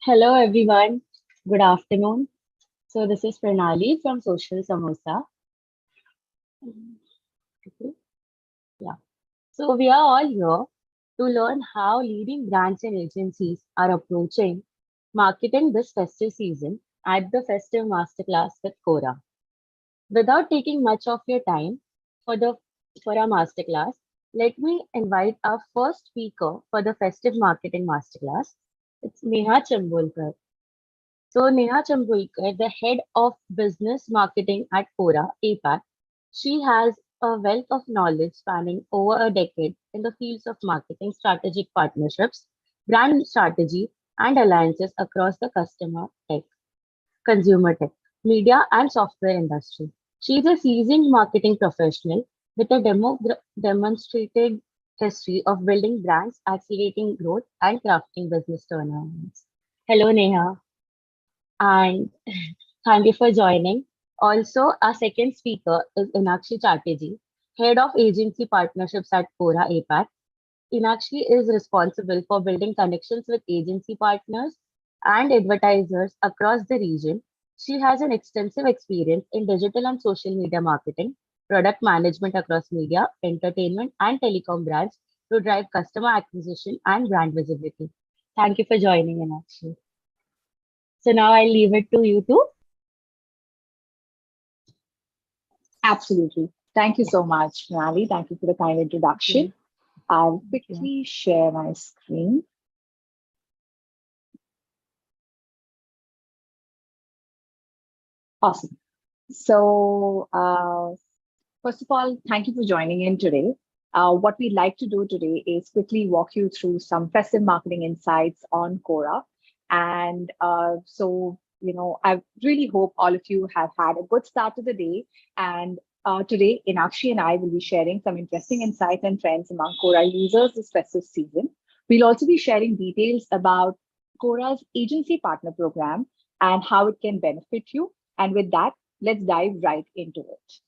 Hello everyone. Good afternoon. So this is Pranali from Social Samosa. Okay. Yeah. So we are all here to learn how leading brands and agencies are approaching marketing this festive season at the Festive Masterclass with Quora. Without taking much of your time for the for our masterclass, let me invite our first speaker for the Festive Marketing Masterclass. It's Neha Chambolkar. So Neha Chambulkar, the head of business marketing at Quora APAC, she has a wealth of knowledge spanning over a decade in the fields of marketing, strategic partnerships, brand strategy, and alliances across the customer tech, consumer tech, media, and software industry. She is a seasoned marketing professional with a demonstrated history of building brands, accelerating growth, and crafting business turnarounds. Hello, Neha. And thank you for joining. Also, our second speaker is Inakshi Chatterjee, Head of Agency Partnerships at Quora APAC. Inakshi is responsible for building connections with agency partners and advertisers across the region. She has an extensive experience in digital and social media marketing, product management across media, entertainment, and telecom brands to drive customer acquisition and brand visibility. Thank you for joining, Inakshi. So now I'll leave it to you too. Absolutely. Thank you so much, Pranali. Thank you for the kind Yeah. introduction. I'll Yeah. quickly share my screen. Awesome. So, first of all, thank you for joining in today. What we'd like to do today is quickly walk you through some festive marketing insights on Quora. I really hope all of you have had a good start to the day. And today, Inakshi and I will be sharing some interesting insights and trends among Quora users this festive season. We'll also be sharing details about Quora's agency partner program and how it can benefit you. And with that, let's dive right into it.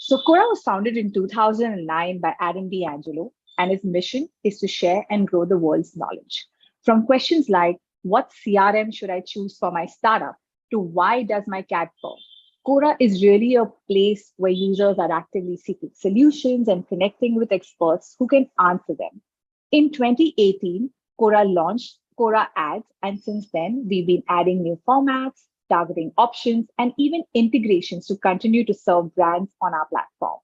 So Quora was founded in 2009 by Adam D'Angelo, and his mission is to share and grow the world's knowledge. From questions like, what CRM should I choose for my startup, to why does my cat purr? Quora is really a place where users are actively seeking solutions and connecting with experts who can answer them. In 2018, Quora launched Quora Ads, and since then, we've been adding new formats, targeting options, and even integrations to continue to serve brands on our platform.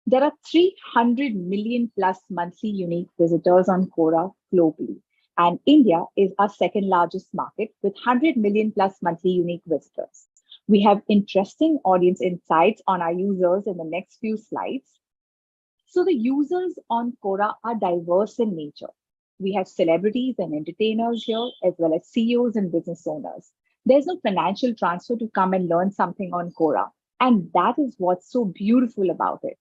There are 300 million plus monthly unique visitors on Quora globally, and India is our second largest market with 100 million plus monthly unique visitors. We have interesting audience insights on our users in the next few slides. So the users on Quora are diverse in nature. We have celebrities and entertainers here, as well as CEOs and business owners. There's no financial transfer to come and learn something on Quora. And that is what's so beautiful about it.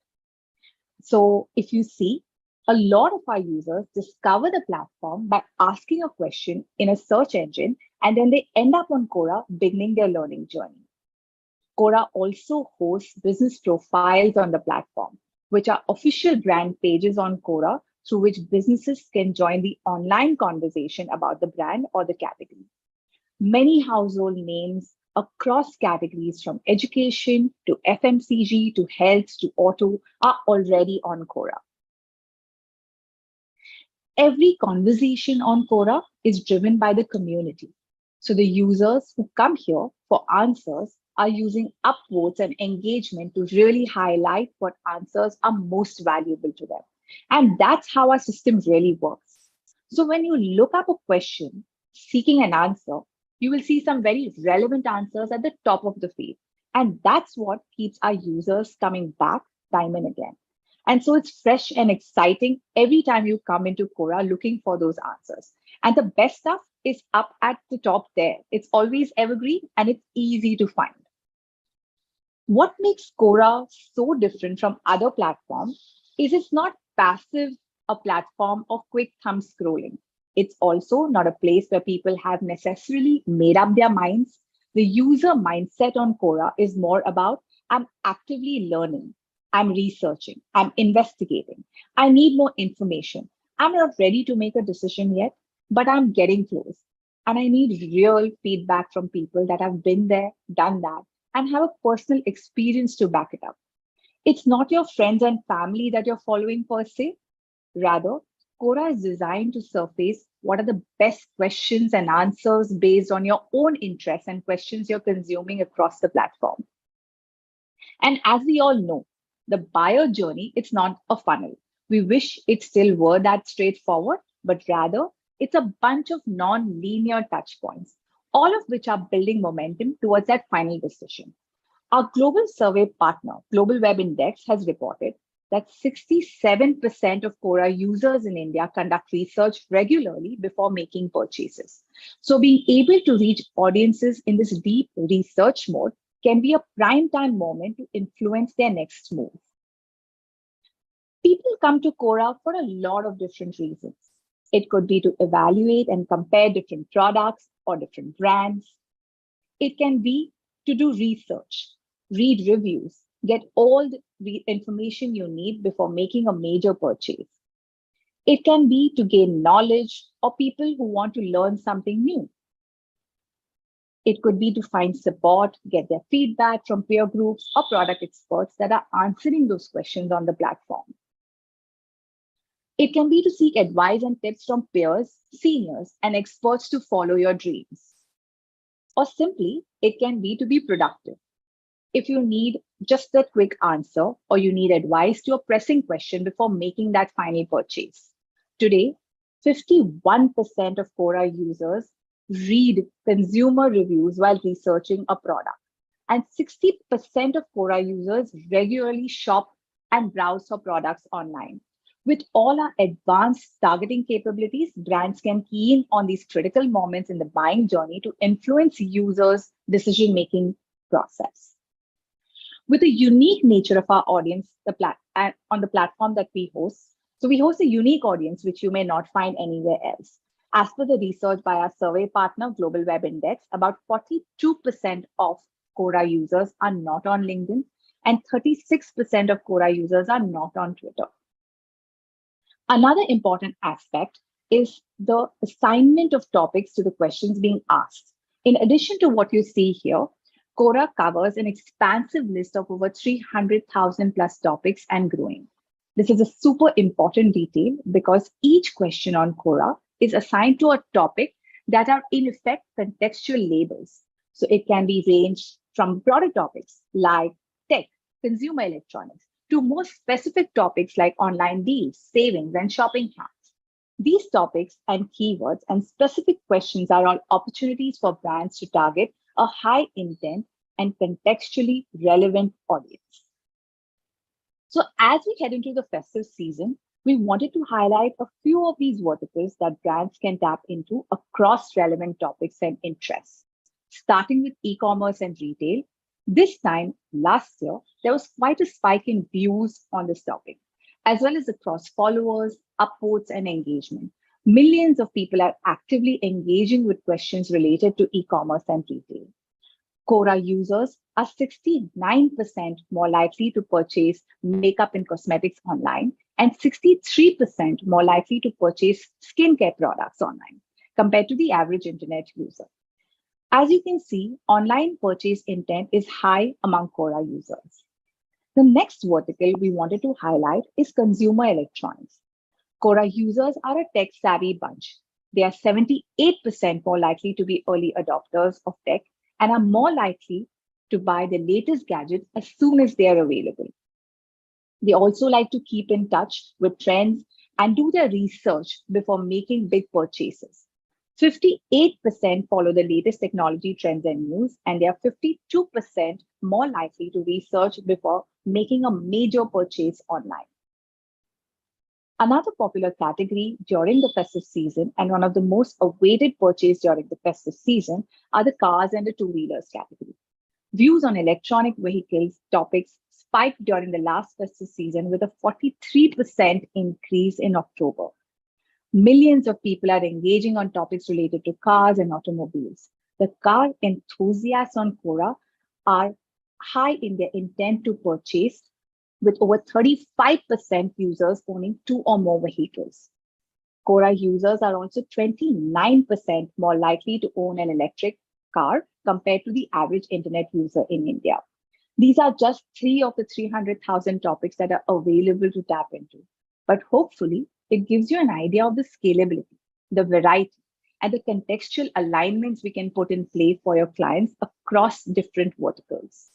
So if you see, a lot of our users discover the platform by asking a question in a search engine, and then they end up on Quora beginning their learning journey. Quora also hosts business profiles on the platform, which are official brand pages on Quora through which businesses can join the online conversation about the brand or the category. Many household names across categories from education to FMCG to health to auto are already on Quora. Every conversation on Quora is driven by the community. So the users who come here for answers are using upvotes and engagement to really highlight what answers are most valuable to them. And that's how our system really works. So when you look up a question, seeking an answer, you will see some very relevant answers at the top of the feed. And that's what keeps our users coming back time and again. And so it's fresh and exciting every time you come into Quora looking for those answers. And the best stuff is up at the top there. It's always evergreen and it's easy to find. What makes Quora so different from other platforms is it's not passive, a platform of quick thumb scrolling. It's also not a place where people have necessarily made up their minds. The user mindset on Quora is more about, I'm actively learning, I'm researching, I'm investigating, I need more information. I'm not ready to make a decision yet. but I'm getting close. And I need real feedback from people that have been there, done that, and have a personal experience to back it up. It's not your friends and family that you're following per se. Rather, Quora is designed to surface what are the best questions and answers based on your own interests and questions you're consuming across the platform. And as we all know, the buyer journey, it's not a funnel. We wish it still were that straightforward, but rather it's a bunch of non-linear touch points, all of which are building momentum towards that final decision. Our global survey partner, Global Web Index, has reported that 67% of Quora users in India conduct research regularly before making purchases. So being able to reach audiences in this deep research mode can be a prime time moment to influence their next move. People come to Quora for a lot of different reasons. It could be to evaluate and compare different products or different brands. It can be to do research, read reviews, get all the information you need before making a major purchase. It can be to gain knowledge or people who want to learn something new. It could be to find support, get their feedback from peer groups or product experts that are answering those questions on the platform. It can be to seek advice and tips from peers, seniors, and experts to follow your dreams. Or simply, it can be to be productive. If you need just a quick answer or you need advice to a pressing question before making that final purchase. Today, 51% of Quora users read consumer reviews while researching a product. And 60% of Quora users regularly shop and browse for products online. With all our advanced targeting capabilities, brands can key in on these critical moments in the buying journey to influence users' decision-making process. With the unique nature of our audience on the platform that we host, so we host a unique audience which you may not find anywhere else. As per the research by our survey partner, Global Web Index, about 42% of Quora users are not on LinkedIn and 36% of Quora users are not on Twitter. Another important aspect is the assignment of topics to the questions being asked. In addition to what you see here, Quora covers an expansive list of over 300,000 plus topics and growing. This is a super important detail because each question on Quora is assigned to a topic that are in effect contextual labels. So it can be ranged from broader topics like tech, consumer electronics, to more specific topics like online deals, savings, and shopping hacks. These topics and keywords and specific questions are all opportunities for brands to target a high intent and contextually relevant audience. So as we head into the festive season, we wanted to highlight a few of these verticals that brands can tap into across relevant topics and interests. Starting with e-commerce and retail, this time last year, there was quite a spike in views on this topic, as well as across followers, upvotes, and engagement. Millions of people are actively engaging with questions related to e-commerce and retail. Quora users are 69% more likely to purchase makeup and cosmetics online and 63% more likely to purchase skincare products online compared to the average internet user. As you can see, online purchase intent is high among Quora users. The next vertical we wanted to highlight is consumer electronics. Quora users are a tech-savvy bunch. They are 78% more likely to be early adopters of tech and are more likely to buy the latest gadget as soon as they are available. They also like to keep in touch with trends and do their research before making big purchases. 58% follow the latest technology trends and news, and they are 52% more likely to research before making a major purchase online. Another popular category during the festive season and one of the most awaited purchases during the festive season are the cars and the two-wheelers category. Views on electronic vehicles topics spiked during the last festive season with a 43% increase in October. Millions of people are engaging on topics related to cars and automobiles. The car enthusiasts on Quora are high in their intent to purchase, with over 35% users owning two or more vehicles. Quora users are also 29% more likely to own an electric car compared to the average internet user in India. These are just three of the 300,000 topics that are available to tap into. But hopefully, it gives you an idea of the scalability, the variety, and the contextual alignments we can put in place for your clients across different verticals.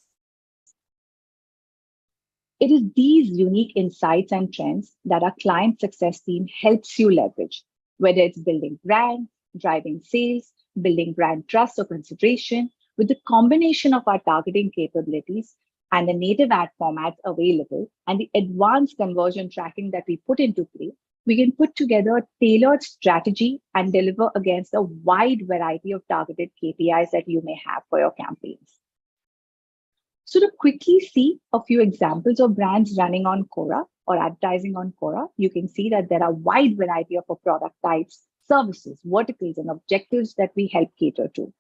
It is these unique insights and trends that our client success team helps you leverage, whether it's building brand, driving sales, building brand trust or consideration. With the combination of our targeting capabilities and the native ad formats available and the advanced conversion tracking that we put into play, we can put together a tailored strategy and deliver against a wide variety of targeted KPIs that you may have for your campaigns. So to quickly see a few examples of brands running on Quora or advertising on Quora, you can see that there are a wide variety of product types, services, verticals, and objectives that we help cater to.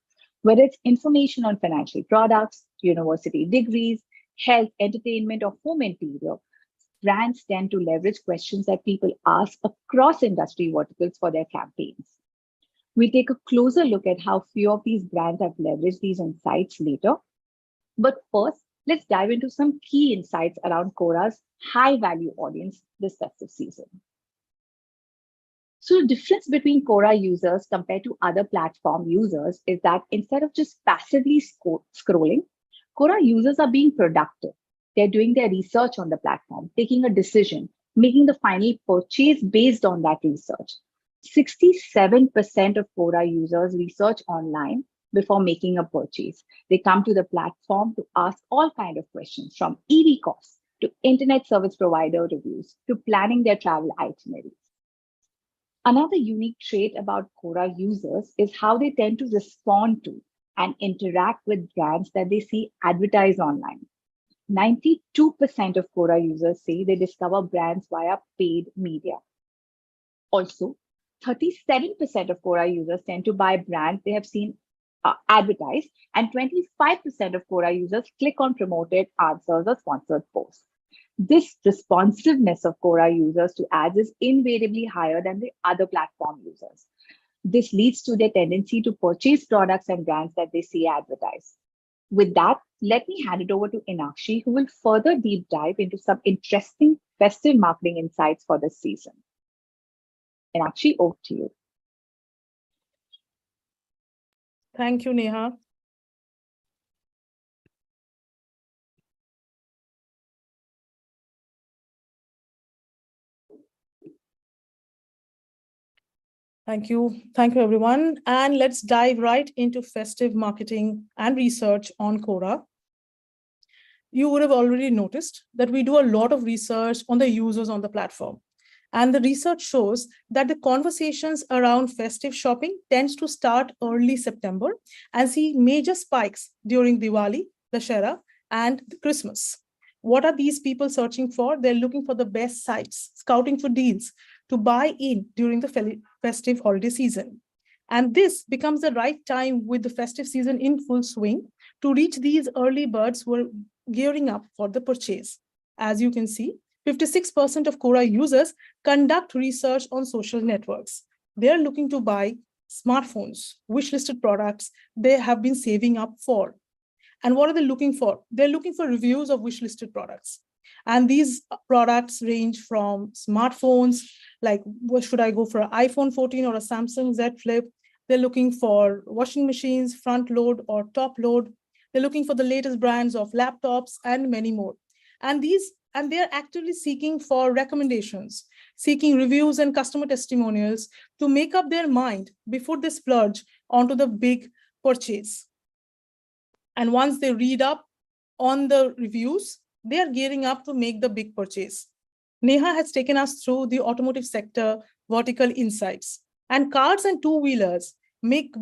Whether it's information on financial products, university degrees, health, entertainment, or home interior, brands tend to leverage questions that people ask across industry verticals for their campaigns. We take a closer look at how few of these brands have leveraged these insights later. But first, let's dive into some key insights around Quora's high-value audience this festive season. So the difference between Quora users compared to other platform users is that instead of just passively scrolling, Quora users are being productive. They're doing their research on the platform, taking a decision, making the final purchase based on that research. 67% of Quora users research online before making a purchase. They come to the platform to ask all kinds of questions, from EV costs to internet service provider reviews to planning their travel itineraries. Another unique trait about Quora users is how they tend to respond to and interact with brands that they see advertised online. 92% of Quora users say they discover brands via paid media. Also, 37% of Quora users tend to buy brands they have seen advertised, and 25% of Quora users click on promoted answers or sponsored posts. This responsiveness of Quora users to ads is invariably higher than the other platform users. This leads to their tendency to purchase products and brands that they see advertised. With that, let me hand it over to Inakshi, who will further deep dive into some interesting festive marketing insights for this season. Inakshi, over to you. Thank you, Neha. Thank you, everyone. And let's dive right into festive marketing and research on Quora. You would have already noticed that we do a lot of research on the users on the platform. And the research shows that the conversations around festive shopping tends to start early September and see major spikes during Diwali, Dussehra, and Christmas. What are these people searching for? They're looking for the best sites, scouting for deals to buy in during the festive holiday season. And this becomes the right time with the festive season in full swing to reach these early birds who are gearing up for the purchase. As you can see, 56% of Quora users conduct research on social networks. They're looking to buy smartphones, wishlisted products they have been saving up for. And what are they looking for? They're looking for reviews of wishlisted products. And these products range from smartphones, like should I go for an iPhone 14 or a Samsung Z Flip? They're looking for washing machines, front load or top load. They're looking for the latest brands of laptops and many more. And they're actively seeking for recommendations, seeking reviews and customer testimonials to make up their mind before they splurge onto the big purchase. And once they read up on the reviews, they are gearing up to make the big purchase. Neha has taken us through the automotive sector vertical insights, and cars and two-wheelers make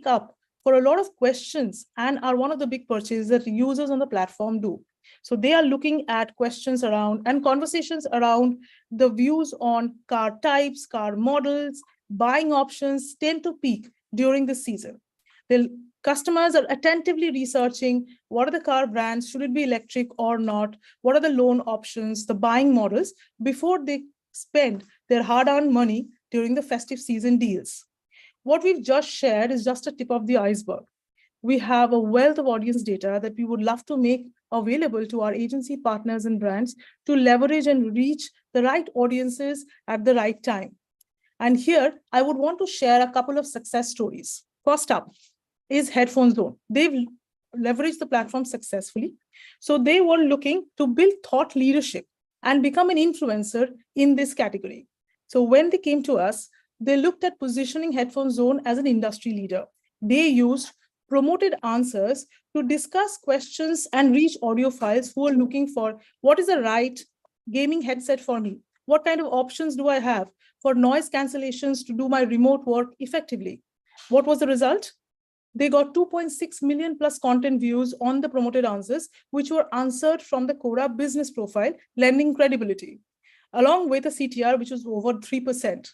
up for a lot of questions and are one of the big purchases that users on the platform do. So they are looking at questions around and conversations around the views on car types, car models, buying options tend to peak during this season. The customers are attentively researching what are the car brands, should it be electric or not, what are the loan options, the buying models, before they spend their hard-earned money during the festive season deals. What we've just shared is just a tip of the iceberg. We have a wealth of audience data that we would love to make available to our agency partners and brands to leverage and reach the right audiences at the right time. And here, I would want to share a couple of success stories. First up is Headphone Zone. They've leveraged the platform successfully. So they were looking to build thought leadership and become an influencer in this category. So when they came to us, they looked at positioning Headphone Zone as an industry leader. They used promoted answers to discuss questions and reach audiophiles who are looking for what is the right gaming headset for me? What kind of options do I have for noise cancellations to do my remote work effectively? What was the result? They got 2.6 million plus content views on the promoted answers, which were answered from the Quora business profile, lending credibility, along with a CTR, which was over 3%.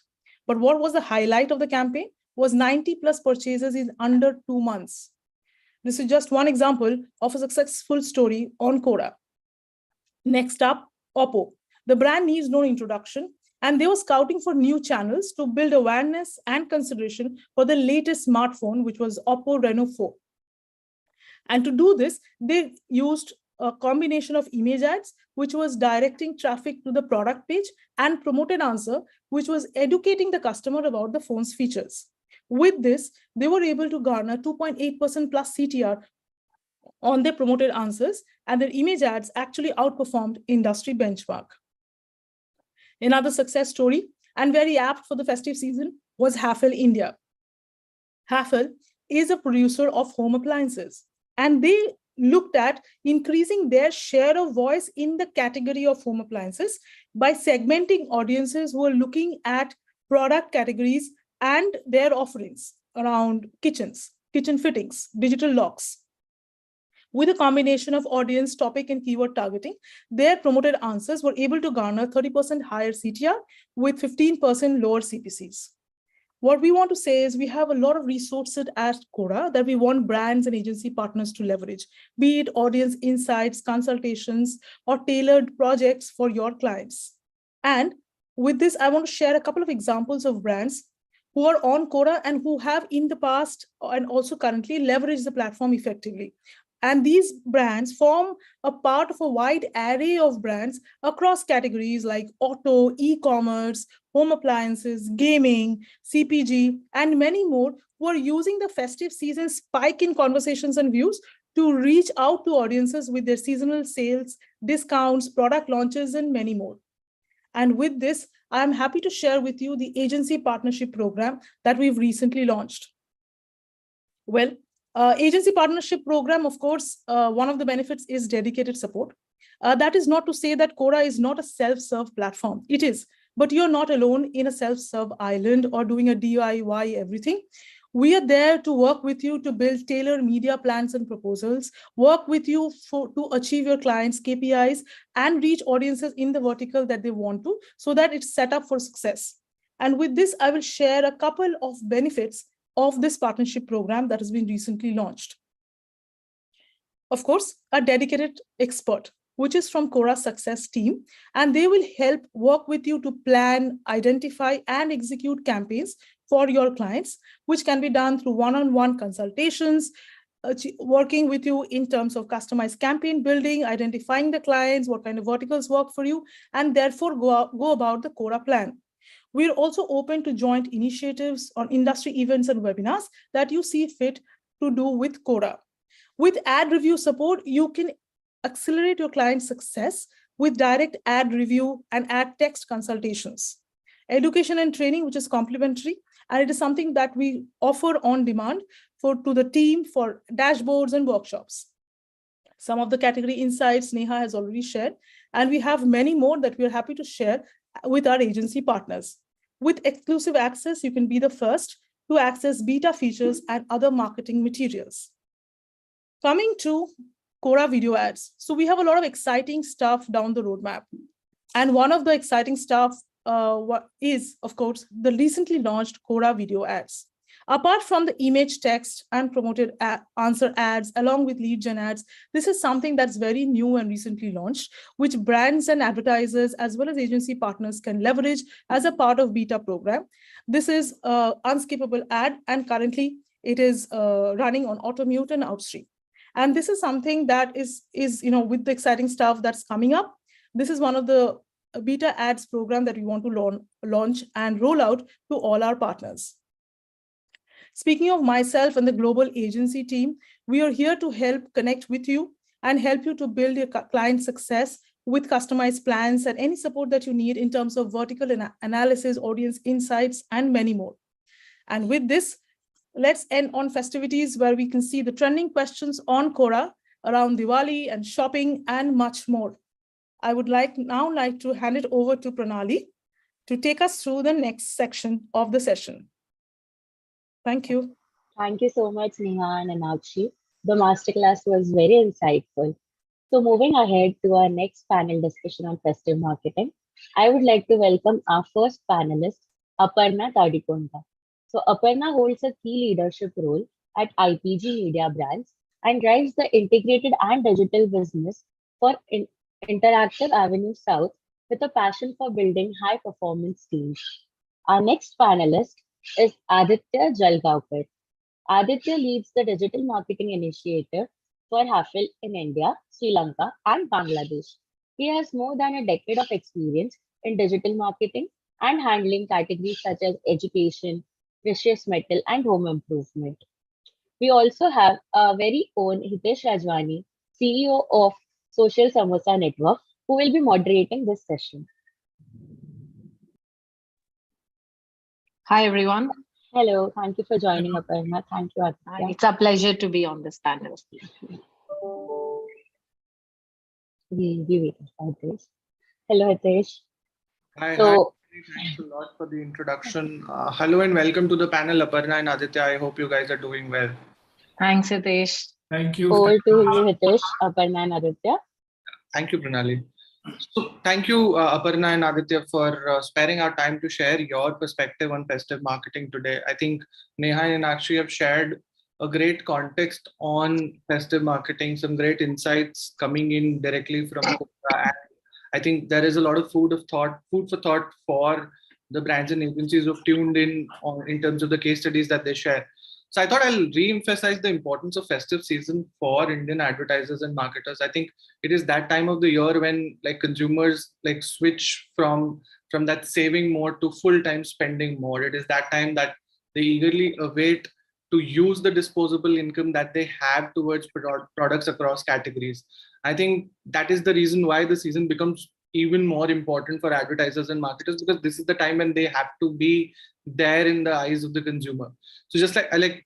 But what was the highlight of the campaign? Was 90 plus purchases in under 2 months. This is just one example of a successful story on Quora. Next up, Oppo. The brand needs no introduction, and they were scouting for new channels to build awareness and consideration for the latest smartphone, which was Oppo Reno 4. And to do this, they used a combination of image ads, which was directing traffic to the product page, and promoted answer, which was educating the customer about the phone's features. With this, they were able to garner 2.8% plus CTR on their promoted answers, and their image ads actually outperformed industry benchmark. Another success story, and very apt for the festive season, was Hafel India. Hafel is a producer of home appliances, and they looked at increasing their share of voice in the category of home appliances by segmenting audiences who are looking at product categories and their offerings around kitchens, kitchen fittings, digital locks. With a combination of audience, topic, and keyword targeting, their promoted answers were able to garner 30% higher CTR with 15% lower CPCs. What we want to say is we have a lot of resources at Quora that we want brands and agency partners to leverage, be it audience insights, consultations, or tailored projects for your clients. And with this, I want to share a couple of examples of brands who are on Quora and who have in the past and also currently leveraged the platform effectively. And these brands form a part of a wide array of brands across categories like auto, e-commerce, home appliances, gaming, CPG, and many more who are using the festive season spike in conversations and views to reach out to audiences with their seasonal sales, discounts, product launches, and many more. And with this, I'm happy to share with you the agency partnership program that we've recently launched. Well, agency partnership program, of course, one of the benefits is dedicated support. That is not to say that Quora is not a self-serve platform. It is, but you're not alone in a self-serve island or doing a DIY everything. We are there to work with you to build tailored media plans and proposals, work with you to achieve your clients' KPIs and reach audiences in the vertical that they want to, so that it's set up for success. And with this, I will share a couple of benefits of this partnership program that has been recently launched. Of course, a dedicated expert, which is from Quora success team, and they will help work with you to plan, identify, and execute campaigns for your clients, which can be done through one-on-one consultations, working with you in terms of customized campaign building, identifying the clients, what kind of verticals work for you, and therefore go about the Quora plan. We're also open to joint initiatives on industry events and webinars that you see fit to do with Quora. With ad review support, you can accelerate your client success with direct ad review and ad text consultations. Education and training, which is complementary, and it is something that we offer on demand to the team for dashboards and workshops. Some of the category insights Neha has already shared, and we have many more that we are happy to share with our agency partners. With exclusive access, you can be the first to access beta features and other marketing materials. Coming to Quora Video Ads. So we have a lot of exciting stuff down the roadmap. And one of the exciting stuff is, of course, the recently launched Quora Video Ads. Apart from the image text and promoted answer ads along with lead gen ads, this is something that's very new and recently launched, which brands and advertisers as well as agency partners can leverage as a part of beta program. This is unskippable ad, and currently it is running on auto mute and outstream. And this is something that is with the exciting stuff that's coming up. This is one of the beta ads program that we want to launch and roll out to all our partners. Speaking of myself and the global agency team, we are here to help connect with you and help you to build your client success with customized plans and any support that you need in terms of vertical analysis, audience insights, and many more. And with this, let's end on festivities where we can see the trending questions on Quora around Diwali and shopping and much more. I would now like to hand it over to Pranali to take us through the next section of the session. Thank you. Thank you so much, Neha and Anakshi. The masterclass was very insightful. So moving ahead to our next panel discussion on festive marketing, I would like to welcome our first panelist, Aparna Tadikonda. So Aparna holds a key leadership role at IPG Media Brands and drives the integrated and digital business for Interactive Avenue South with a passion for building high-performance teams. Our next panelist is Aditya Jalgaonkar. Aditya leads the digital marketing initiative for Hafel in India, Sri Lanka, and Bangladesh. He has more than a decade of experience in digital marketing and handling categories such as education, precious metal, and home improvement. We also have our very own Hitesh Rajwani, CEO of Social Samosa Network, who will be moderating this session. Hi, everyone. Hello, thank you for joining, Aparna. Thank you, Aditya. It's a pleasure to be on this panel. We waited for this. Hello, Hitesh. Hi, So, thanks a lot for the introduction. Hello and welcome to the panel, Aparna and Aditya. I hope you guys are doing well. Thanks, Hitesh. Thank you. over to you, Hitesh, Aparna, and Aditya. Thank you, Pranali. So thank you, Aparna and Aditya, for sparing our time to share your perspective on festive marketing today. I think Neha and Akshi have shared a great context on festive marketing, some great insights coming in directly from Quora. I think there is a lot of food for thought for the brands and agencies who've tuned in terms of the case studies that they share. So I thought I'll re-emphasize the importance of festive season for Indian advertisers and marketers. I think it is that time of the year when consumers switch from that saving mode to full-time spending mode. It is that time that they eagerly await to use the disposable income that they have towards products across categories. I think that is the reason why the season becomes even more important for advertisers and marketers, because this is the time when they have to be there in the eyes of the consumer. So just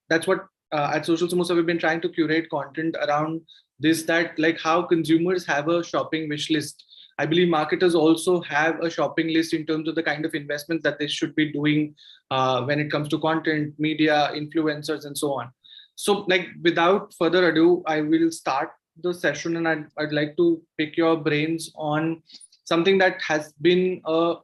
that's what at Social Samosa we've been trying to curate content around this, that how consumers have a shopping wish list. I believe marketers also have a shopping list in terms of the kind of investments that they should be doing when it comes to content, media, influencers, and so on. So without further ado, I will start the session, and I'd like to pick your brains on something that has been a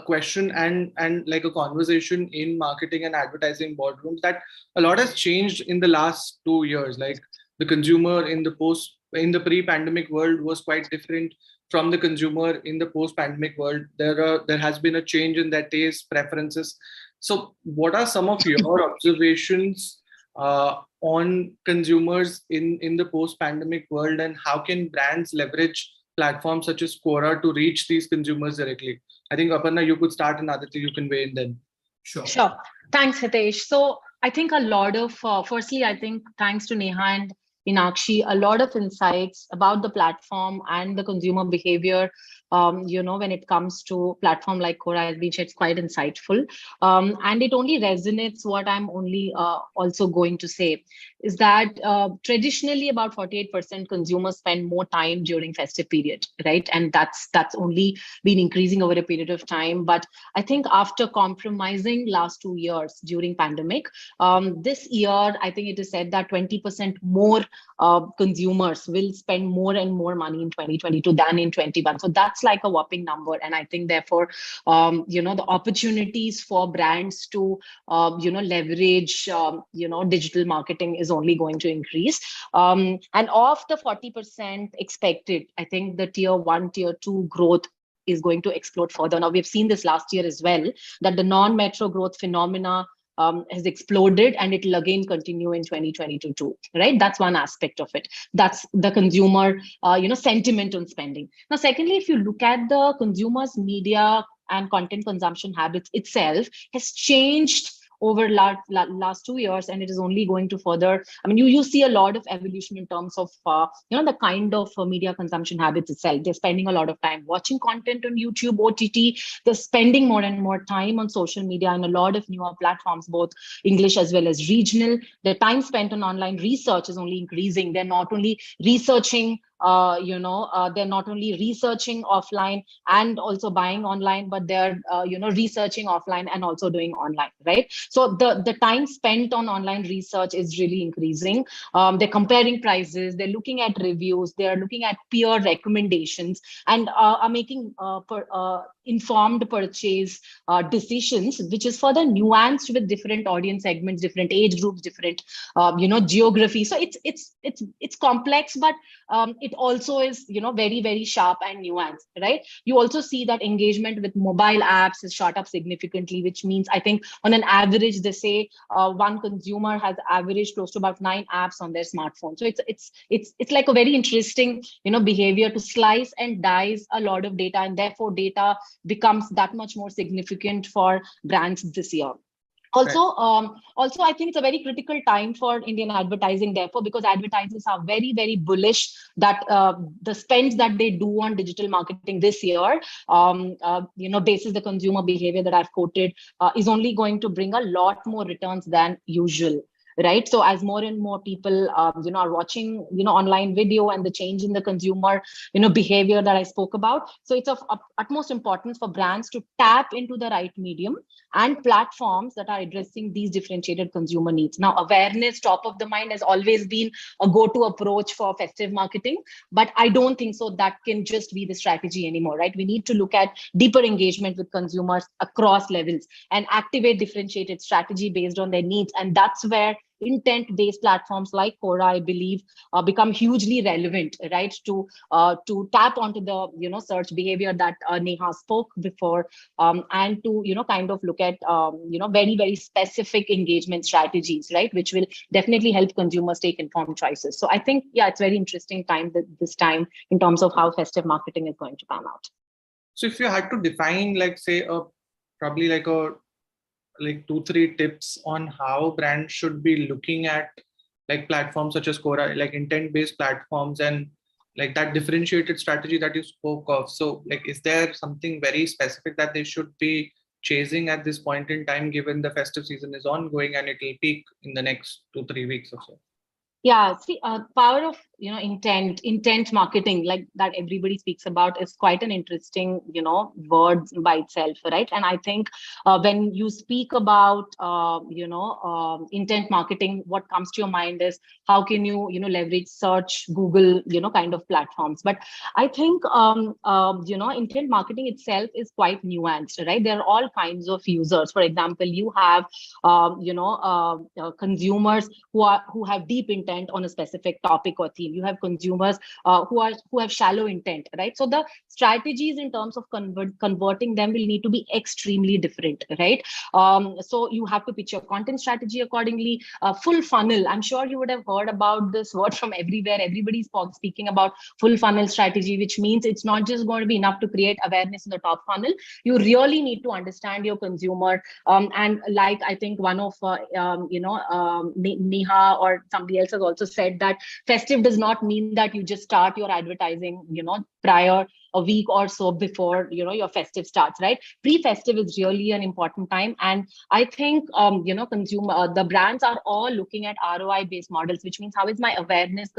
question and a conversation in marketing and advertising boardrooms, that a lot has changed in the last 2 years. The consumer in the pre-pandemic world was quite different from the consumer in the post-pandemic world. There has been a change in their taste preferences. So what are some of your observations on consumers in the post-pandemic world, and how can brands leverage platforms such as Quora to reach these consumers directly? I think Aparna, you could start, and Aditya, you can weigh in then. Sure. Thanks, Hitesh. So I think a lot of, firstly, I think thanks to Neha and Inakshi, a lot of insights about the platform and the consumer behavior, when it comes to platform like Quora has been shared, it's quite insightful. And it only resonates what I'm only also going to say. is that traditionally about 48% consumers spend more time during festive period, right? And that's only been increasing over a period of time. But I think after compromising last 2 years during pandemic, this year, I think it is said that 20% more consumers will spend more and more money in 2022 than in 21. So that's like a whopping number. And I think therefore, the opportunities for brands to, leverage, digital marketing is only going to increase. And of the 40% expected, I think the tier 1, tier 2 growth is going to explode further. Now, we've seen this last year as well, that the non-metro growth phenomena has exploded, and it will again continue in 2022 too, right? That's one aspect of it. That's the consumer, sentiment on spending. Now, secondly, if you look at the consumers' media and content consumption habits itself has changed over last 2 years, and it is only going to further. I mean, you see a lot of evolution in terms of the kind of media consumption habits itself. They're spending a lot of time watching content on YouTube, OTT. They're spending more and more time on social media and a lot of newer platforms, both English as well as regional. The time spent on online research is only increasing. They're not only researching they're not only researching offline and also buying online, but they're researching offline and also doing online, right? So the time spent on online research is really increasing. They're comparing prices, they're looking at reviews, they're looking at peer recommendations, and are making informed purchase decisions, which is further nuanced with different audience segments, different age groups, different geography. So it's complex, but it also is very, very sharp and nuanced, right? You also see that engagement with mobile apps has shot up significantly, which means I think on an average, they say one consumer has averaged close to about 9 apps on their smartphone. So it's like a very interesting behavior to slice and dice a lot of data, and therefore data becomes that much more significant for brands this year. Also, I think it's a very critical time for Indian advertising, therefore, because advertisers are very, very bullish that the spends that they do on digital marketing this year, basis the consumer behavior that I've quoted, is only going to bring a lot more returns than usual. Right. So as more and more people, are watching, online video, and the change in the consumer, behavior that I spoke about. So it's of utmost importance for brands to tap into the right medium and platforms that are addressing these differentiated consumer needs. Now, awareness, top of the mind, has always been a go-to approach for festive marketing, but I don't think so that can just be the strategy anymore, right? We need to look at deeper engagement with consumers across levels and activate differentiated strategy based on their needs. And that's where intent-based platforms like Quora, I believe, become hugely relevant, right? To tap onto the search behavior that Neha spoke before, and to kind of look at very, very specific engagement strategies, right? Which will definitely help consumers take informed choices. So I think, yeah, it's very interesting time this time in terms of how festive marketing is going to pan out. So if you had to define, like, say, probably like 2-3 tips on how brands should be looking at like platforms such as Quora, like intent-based platforms, and like that differentiated strategy that you spoke of. So like, is there something very specific that they should be chasing at this point in time, given the festive season is ongoing and it will peak in the next 2-3 weeks or so? Yeah, see, power of intent marketing, like that everybody speaks about, is quite an interesting word by itself, right? And I think when you speak about intent marketing, what comes to your mind is how can you leverage search, Google, kind of platforms. But I think intent marketing itself is quite nuanced, right? There are all kinds of users. For example, you have consumers who have deep intent on a specific topic or theme. You have consumers who have shallow intent, right? So the strategies in terms of converting them will need to be extremely different, right? So you have to pitch your content strategy accordingly. Full funnel. I'm sure you would have heard about this word from everywhere. Everybody's speaking about full funnel strategy, which means it's not just going to be enough to create awareness in the top funnel. You really need to understand your consumer. And like I think one of Neha or somebody else has also said that festive does not mean that you just start your advertising, prior a week or so before, your festive starts, right? Pre-festive is really an important time. And I think, the brands are all looking at ROI based models, which means how is my awareness,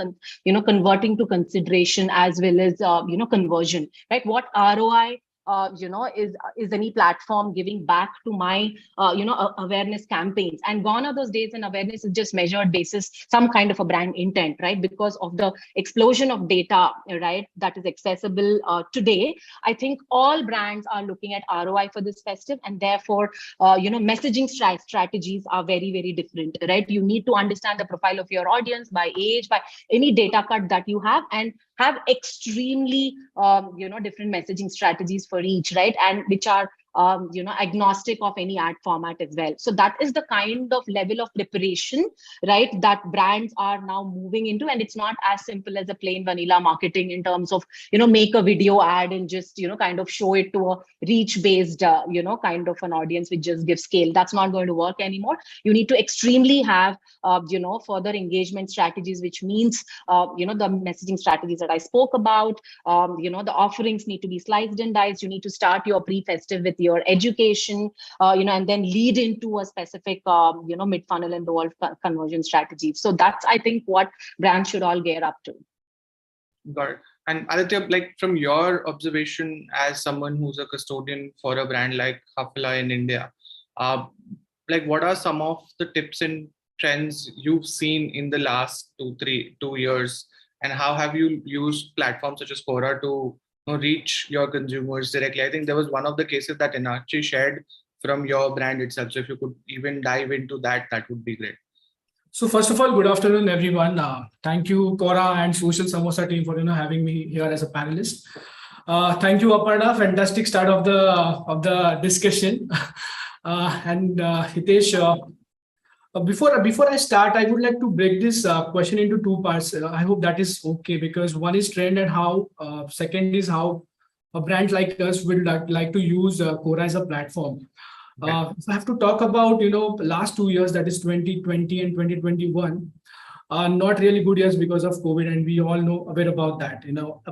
converting to consideration as well as, conversion, right? What ROI is any platform giving back to my awareness campaigns? And gone are those days when awareness is just measured basis some kind of a brand intent, right? Because of the explosion of data, right, that is accessible today. I think all brands are looking at ROI for this festive, and therefore messaging strategies are very, very different, right? You need to understand the profile of your audience by age, by any data cut that you have, and have extremely different messaging strategies for each, right? And which are agnostic of any ad format as well. So that is the kind of level of preparation, right, that brands are now moving into. And it's not as simple as a plain vanilla marketing in terms of make a video ad and just kind of show it to a reach based kind of an audience which just gives scale. That's not going to work anymore. You need to extremely have further engagement strategies, which means the messaging strategies that I spoke about. The offerings need to be sliced and diced. You need to start your pre-festive with your education, and then lead into a specific, mid-funnel and lower conversion strategy. So that's, I think, what brands should all gear up to. Got it. And Aditya, like from your observation as someone who's a custodian for a brand like Hafel in India, like what are some of the tips and trends you've seen in the last 2 years, and how have you used platforms such as Quora to reach your consumers directly? I think there was one of the cases that Inakshi shared from your brand itself. So if you could even dive into that, that would be great. So first of all, good afternoon, everyone. Thank you, Quora and Social Samosa team, for having me here as a panelist. Thank you, Aparna. Fantastic start of the discussion. And Hitesh, before I start, I would like to break this question into 2 parts. I hope that is okay, because one is trend and how, second is how a brand like us would like to use Quora as a platform. If I have to talk about, last 2 years, that is 2020 and 2021, not really good years because of COVID, and we all know aware about that.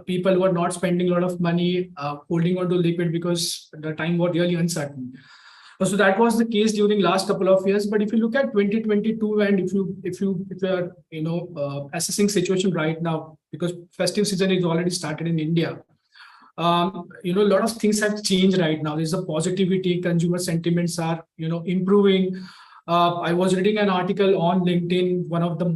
People were not spending a lot of money, holding on to liquid because the time was really uncertain. So that was the case during last couple of years. But if you look at 2022, and if you are assessing situation right now, because festive season is already started in India, a lot of things have changed right now. There's a positivity, consumer sentiments are improving. I was reading an article on LinkedIn. One of the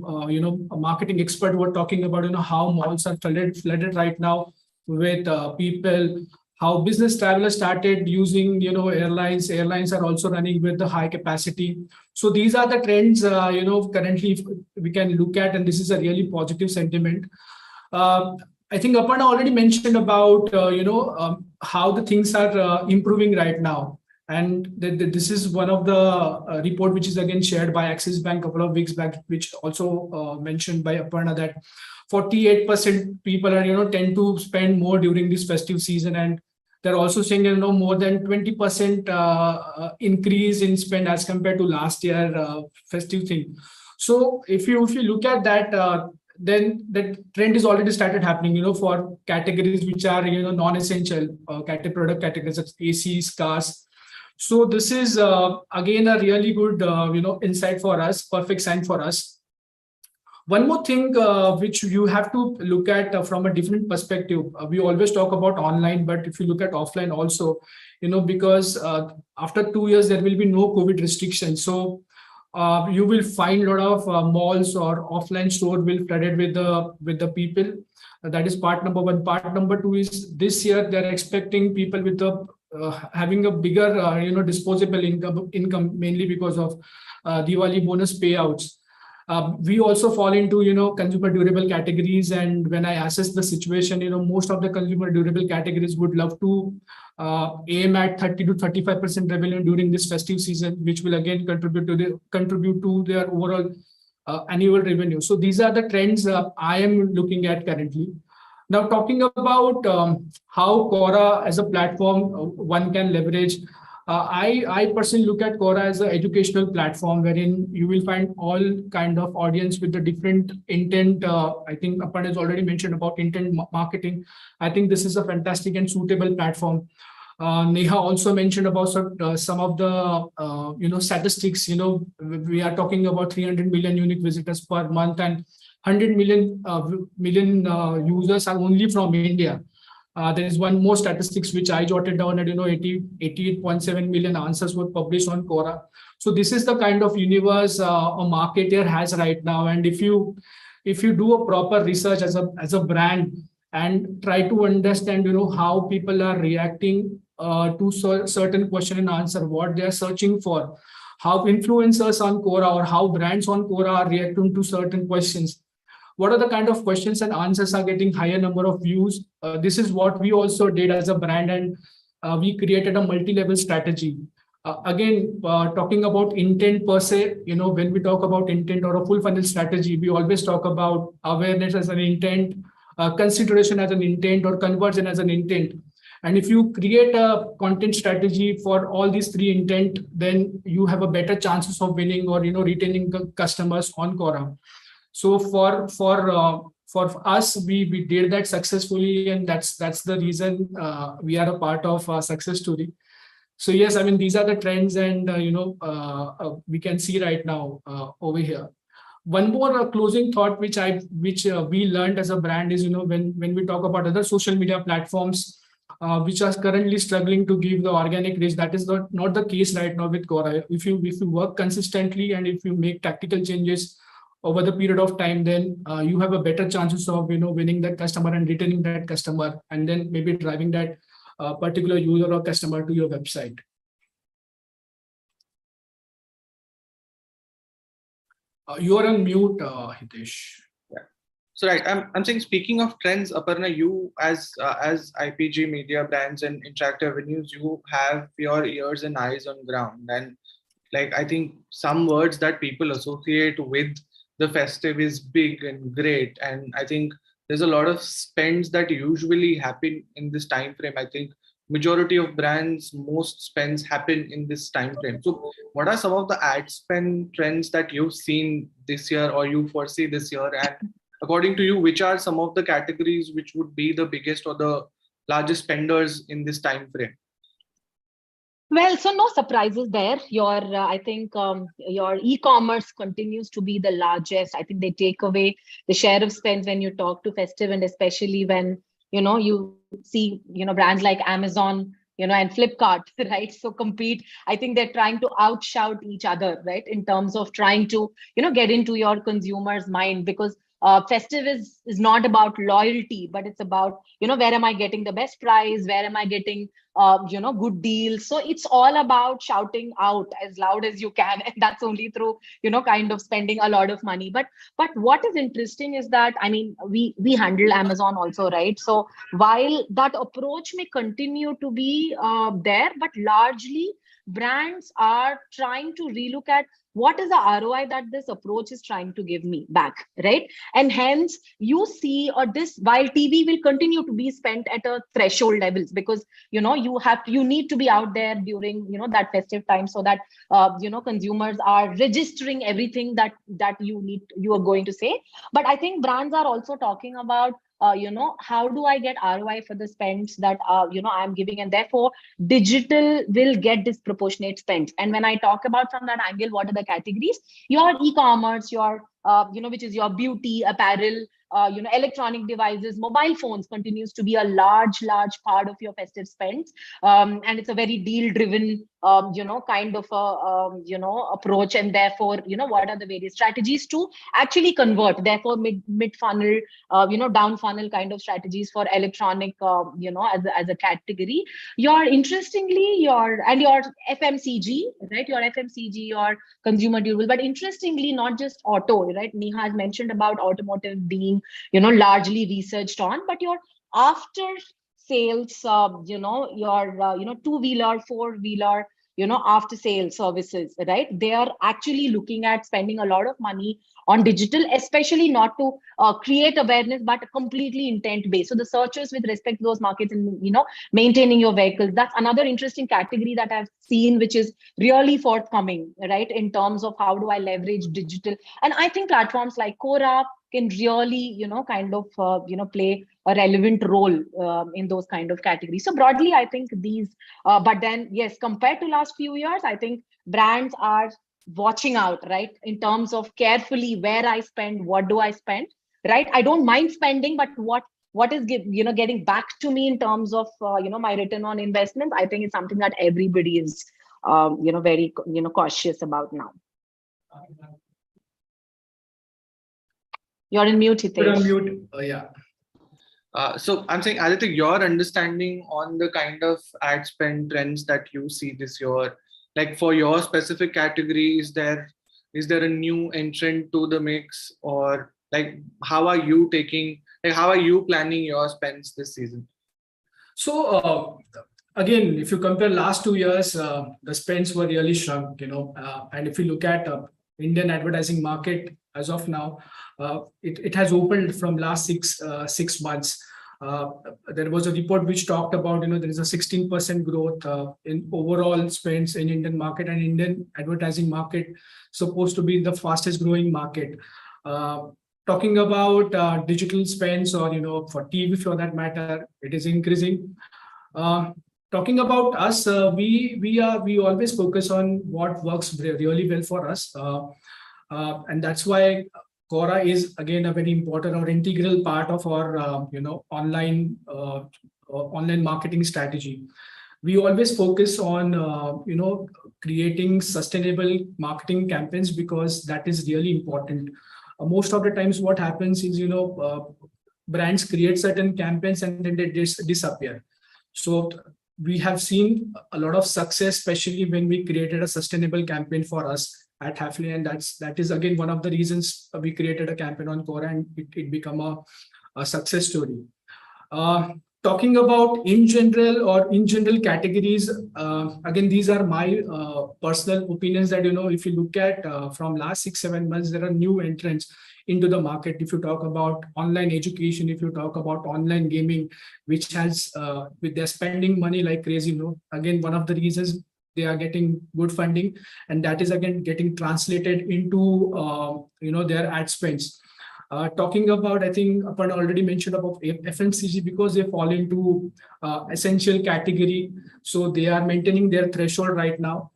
a marketing expert were talking about how malls are flooded right now with people. How business travelers started using airlines. Airlines are also running with the high capacity. So these are the trends currently we can look at, and this is a really positive sentiment. I think Aparna already mentioned about how the things are improving right now, and this is one of the report which is again shared by Axis Bank a couple of weeks back, which also mentioned by Aparna that 48% people are tend to spend more during this festive season, and they're also saying more than 20% increase in spend as compared to last year festive thing. So if you look at that, then the trend is already started happening for categories which are non-essential product categories such as ACs, cars. So this is again a really good insight for us, perfect sign for us. One more thing which you have to look at from a different perspective. We always talk about online, but if you look at offline also, because after 2 years there will be no COVID restrictions. So you will find a lot of malls or offline store will flooded with the people. That is part number one. Part number two is this year they're expecting people with the having a bigger disposable income mainly because of Diwali bonus payouts. We also fall into consumer durable categories, and when I assess the situation, most of the consumer durable categories would love to aim at 30 to 35% revenue during this festive season, which will again contribute to their overall annual revenue. So these are the trends I am looking at currently. Now, talking about how Quora as a platform one can leverage, I personally look at Quora as an educational platform wherein you will find all kind of audience with the different intent. I think Apan has already mentioned about intent marketing. I think this is a fantastic and suitable platform. Neha also mentioned about some of the statistics. We are talking about 300 million unique visitors per month, and 100 million users are only from India. There is one more statistics which I jotted down at 88.7 million answers were published on Quora. So this is the kind of universe a marketer has right now. And if you do a proper research as a brand and try to understand how people are reacting to certain question and answer, what they are searching for, how influencers on Quora or how brands on Quora are reacting to certain questions, what are the kind of questions and answers are getting higher number of views. This is what we also did as a brand, and we created a multi-level strategy. Again, talking about intent per se, when we talk about intent or a full funnel strategy, we always talk about awareness as an intent, consideration as an intent, or conversion as an intent. And if you create a content strategy for all these three intent, then you have a better chances of winning or retaining the customers on Quora. So for us, we did that successfully, and that's the reason we are a part of a success story. So yes, I mean, these are the trends, and we can see right now over here. One more closing thought which we learned as a brand is when we talk about other social media platforms which are currently struggling to give the organic reach, that is not the case right now with Quora. If you work consistently and if you make tactical changes over the period of time, then you have a better chances of winning that customer and retaining that customer, and then maybe driving that particular user or customer to your website. You are on mute, Hitesh. Yeah. So right, I'm saying, speaking of trends, Aparna, you as IPG media brands and interactive avenues, you have your ears and eyes on ground, and like I think some words that people associate with the festive is big and great, and I think there's a lot of spends that usually happen in this time frame. I think majority of brands, most spends happen in this time frame. So what are some of the ad spend trends that you've seen this year or you foresee this year, and according to you, which are some of the categories which would be the biggest or the largest spenders in this time frame? Well, so no surprises there. I think your e-commerce continues to be the largest. I think they take away the share of spends when you talk to festive, and especially when you see brands like Amazon and Flipkart, right? So compete. I think they're trying to outshout each other, right, in terms of trying to get into your consumer's mind, because festive is not about loyalty, but it's about where am I getting the best price, where am I getting good deals. So it's all about shouting out as loud as you can, and that's only through kind of spending a lot of money. But what is interesting is that, I mean, we handle Amazon also, right? So while that approach may continue to be there, but largely brands are trying to relook at what is the ROI that this approach is trying to give me back, right? And hence you see this, while TV will continue to be spent at a threshold levels, because you need to be out there during that festive time, so that consumers are registering everything that you are going to say. But I think brands are also talking about how do I get ROI for the spends that I'm giving, and therefore digital will get disproportionate spends. And when I talk about from that angle, what are the categories? Your e-commerce, your which is your beauty, apparel, electronic devices, mobile phones continues to be a large part of your festive spends, and it's a very deal driven kind of a approach, and therefore what are the various strategies to actually convert, therefore mid funnel, down funnel kind of strategies for electronic as a category. Your FMCG, right? Your FMCG, your consumer durable, but interestingly not just auto, right? Neha has mentioned about automotive being largely researched on, but your after sales, your two-wheeler, four-wheeler, after sale services, right? They are actually looking at spending a lot of money on digital, especially not to create awareness, but completely intent based. So the searchers with respect to those markets and, maintaining your vehicles, that's another interesting category that I've seen, which is really forthcoming, right? In terms of how do I leverage digital. And I think platforms like Quora can really, play a relevant role in those kind of categories. So broadly, I think these, but then yes, compared to last few years, I think brands are watching out, right? In terms of carefully where I spend, what do I spend, right? I don't mind spending, but what is getting back to me in terms of my return on investment, I think it's something that everybody is very cautious about now. You're in mute, Hitesh. You're on mute. Yeah. So I'm saying, Aditya, your understanding on the kind of ad spend trends that you see this year, like for your specific category, is there a new entrant to the mix, or like how are you planning your spends this season? So again, if you compare last 2 years, the spends were really shrunk, and if you look at Indian advertising market as of now, it has opened from last six months. There was a report which talked about, there is a 16% growth in overall spends in Indian market, and Indian advertising market supposed to be the fastest growing market. Talking about digital spends, or for TV for that matter, it is increasing. Talking about us, we always focus on what works really well for us, and that's why Quora is again a very important or integral part of our online marketing strategy. We always focus on creating sustainable marketing campaigns, because that is really important. Most of the times what happens is brands create certain campaigns and then they disappear. So we have seen a lot of success, especially when we created a sustainable campaign for us at Hafel, and that is again one of the reasons we created a campaign on Quora, and it became a success story. Talking about in general categories, again, these are my personal opinions that, if you look at from last 6-7 months, there are new entrants into the market. If you talk about online education, if you talk about online gaming, which has, with their spending money like crazy, again, one of the reasons they are getting good funding, and that is again getting translated into, their ad spends. Talking about, I think Aparna already mentioned about FMCG, because they fall into essential category. So they are maintaining their threshold right now.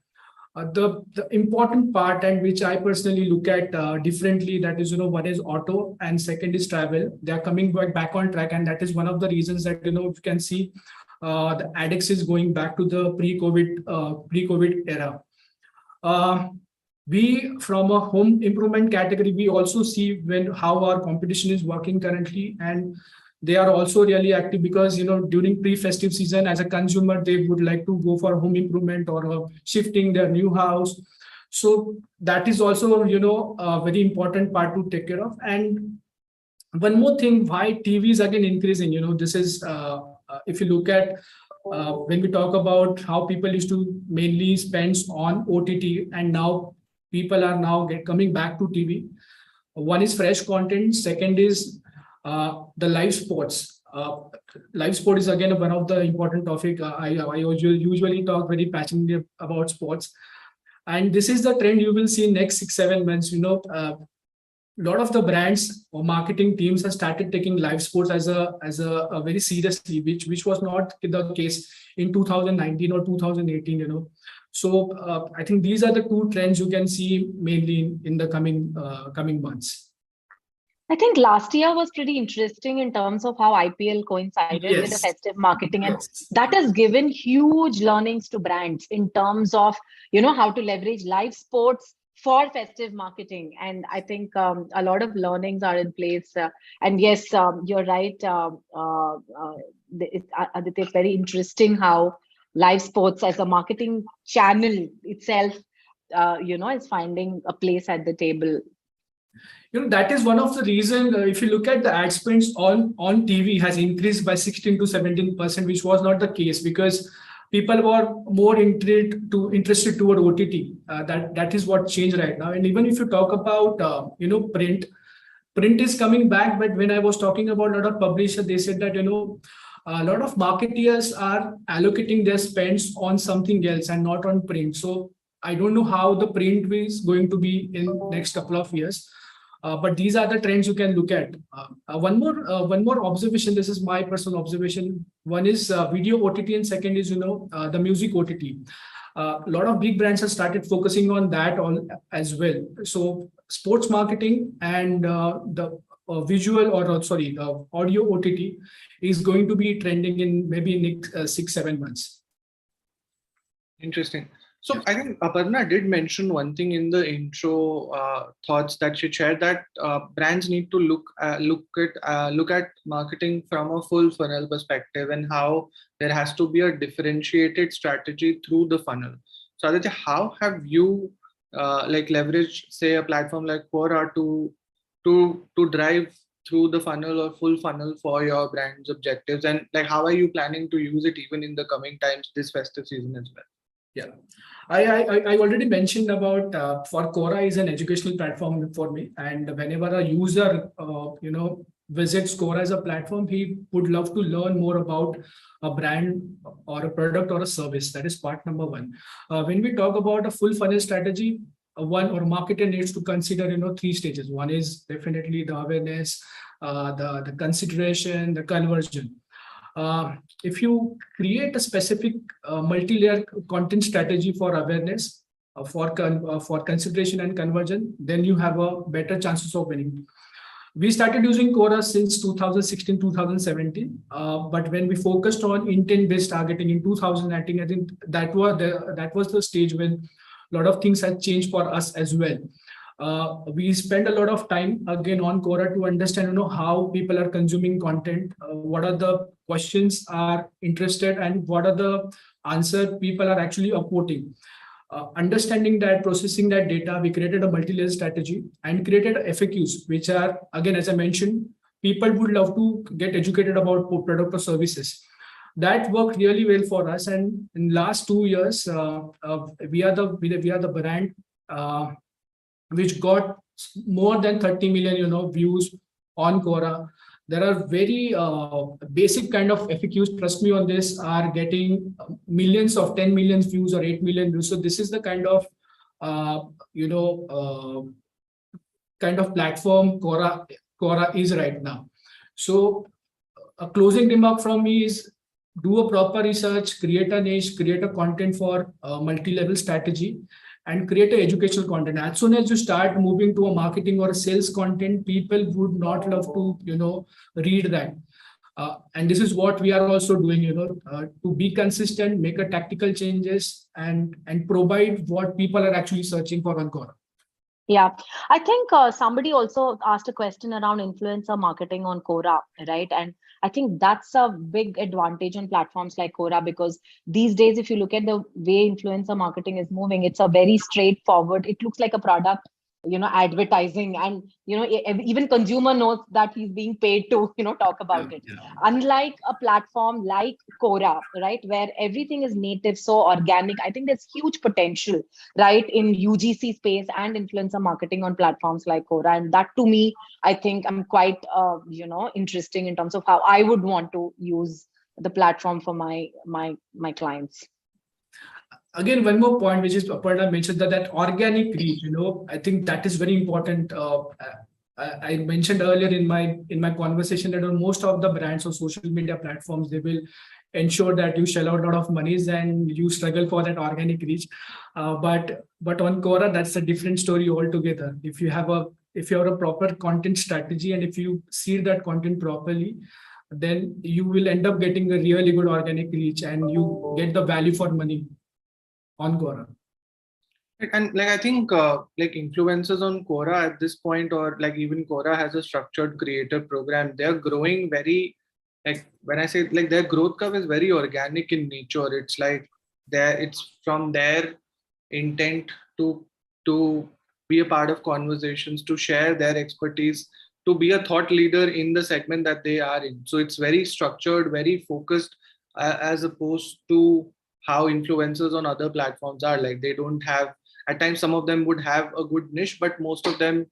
The important part, and which I personally look at differently, that is, one is auto and second is travel. They are coming back on track. And that is one of the reasons that, you can see the ADX is going back to the pre-COVID era. We, from a home improvement category, we also see how our competition is working currently, and they are also really active, because during pre-festive season, as a consumer, they would like to go for home improvement or shifting their new house. So that is also a very important part to take care of. And one more thing, why TV is again increasing. This is if you look at when we talk about how people used to mainly spend on OTT, and now people are coming back to TV. One is fresh content. Second is the live sports. Live sport is again one of the important topic. I usually talk very passionately about sports, and this is the trend you will see next 6-7 months. A lot of the brands or marketing teams have started taking live sports as a very seriously, which was not the case in 2019 or 2018. So I think these are the two trends you can see mainly in the coming months. I think last year was pretty interesting in terms of how IPL coincided with the festive marketing, and that has given huge learnings to brands in terms of how to leverage live sports for festive marketing. And I think a lot of learnings are in place. And yes, you're right, Aditya, it's very interesting how live sports as a marketing channel itself, is finding a place at the table. That is one of the reasons, if you look at the ad spends on TV has increased by 16 to 17%, which was not the case, because people were more interested toward OTT. That is what changed right now. And even if you talk about print is coming back. But when I was talking about a lot of publishers, they said that a lot of marketeers are allocating their spends on something else and not on print. So I don't know how the print is going to be in next couple of years. But these are the trends you can look at. One more observation. This is my personal observation. One is video OTT, and second is the music OTT. A lot of big brands have started focusing on that all as well. So sports marketing and the visual audio OTT is going to be trending in maybe next 6-7 months. Interesting. So I think Aparna did mention one thing in the intro thoughts that she shared, that brands need to look at marketing from a full funnel perspective, and how there has to be a differentiated strategy through the funnel. So Aditya, how have you leveraged, say, a platform like Quora to drive through the funnel or full funnel for your brand's objectives, and how are you planning to use it even in the coming times, this festive season as well? Yeah, I already mentioned about for Quora is an educational platform for me, and whenever a user visits Quora as a platform, he would love to learn more about a brand or a product or a service. That is part number one. When we talk about a full funnel strategy, one or marketer needs to consider 3 stages. One is definitely the awareness, the consideration, the conversion. If you create a specific multi-layer content strategy for awareness, for consideration and conversion, then you have a better chances of winning. We started using Quora since 2016, 2017, but when we focused on intent-based targeting in 2019, I think that was the stage when a lot of things had changed for us as well. We spend a lot of time again on Quora to understand how people are consuming content, what are the questions are interested, and what are the answer people are actually upvoting. Understanding that, processing that data, we created a multi-layer strategy and created FAQs, which are, again, as I mentioned, people would love to get educated about product or services. That worked really well for us, and in last 2 years, we are the brand which got more than 30 million views on Quora. There are very basic kind of FAQs, trust me on this, are getting millions of 10 million views or 8 million views. So this is the kind of platform Quora is right now. So a closing remark from me is, do a proper research, create a niche, create a content for multi-level strategy, and create an educational content. As soon as you start moving to a marketing or a sales content, people would not love to, read that. And this is what we are also doing, to be consistent, make a tactical changes, and provide what people are actually searching for on Quora. Yeah, I think somebody also asked a question around influencer marketing on Quora, right? And I think that's a big advantage on platforms like Quora, because these days, if you look at the way influencer marketing is moving, it's a very straightforward, it looks like a product, advertising, and, even consumer knows that he's being paid to, talk about it. Unlike a platform like Quora, right, where everything is native, so organic, I think there's huge potential, right, in UGC space and influencer marketing on platforms like Quora. And that, to me, I think I'm quite, interesting in terms of how I would want to use the platform for my clients. Again, one more point, which is Aparna mentioned, that organic reach. I think that is very important. I mentioned earlier in my conversation that on most of the brands or social media platforms, they will ensure that you shell out a lot of monies and you struggle for that organic reach. But on Quora, that's a different story altogether. If you have a proper content strategy, and if you seed that content properly, then you will end up getting a really good organic reach, and you get the value for money on Quora. And I think influencers on Quora at this point, or even Quora has a structured creator program, they're growing very, when I say their growth curve is very organic in nature. It's it's from their intent to be a part of conversations, to share their expertise, to be a thought leader in the segment that they are in. So it's very structured, very focused, as opposed to how influencers on other platforms are. Like they don't have, at times some of them would have a good niche, but most of them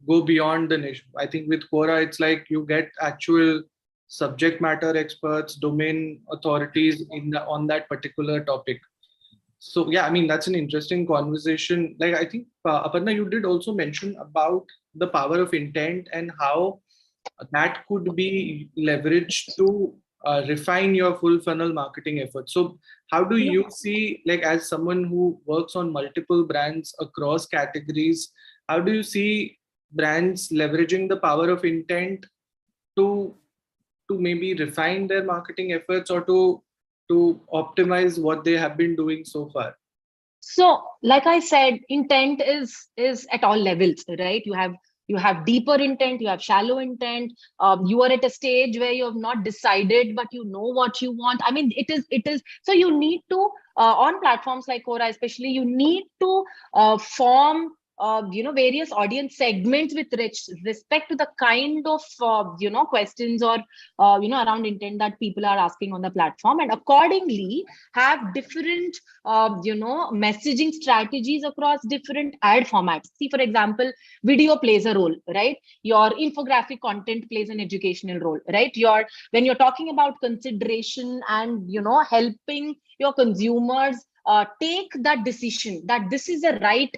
go beyond the niche. I think with Quora, it's like you get actual subject matter experts, domain authorities on that particular topic. So yeah, I mean, that's an interesting conversation. Like I think Aparna, you did also mention about the power of intent and how that could be leveraged to refine your full funnel marketing efforts. So how do you see, like as someone who works on multiple brands across categories, how do you see brands leveraging the power of intent to maybe refine their marketing efforts, or to optimize what they have been doing so far? So, like I said, intent is at all levels, right? You have deeper intent, you have shallow intent. You are at a stage where you have not decided, but you know what you want. I mean, it is. So you need to on platforms like Quora, especially, you need to form various audience segments with respect to the kind of questions or around intent that people are asking on the platform, and accordingly have different messaging strategies across different ad formats. See, for example, video plays a role, right? Your infographic content plays an educational role, right? When you're talking about consideration and helping your consumers take that decision that this is the right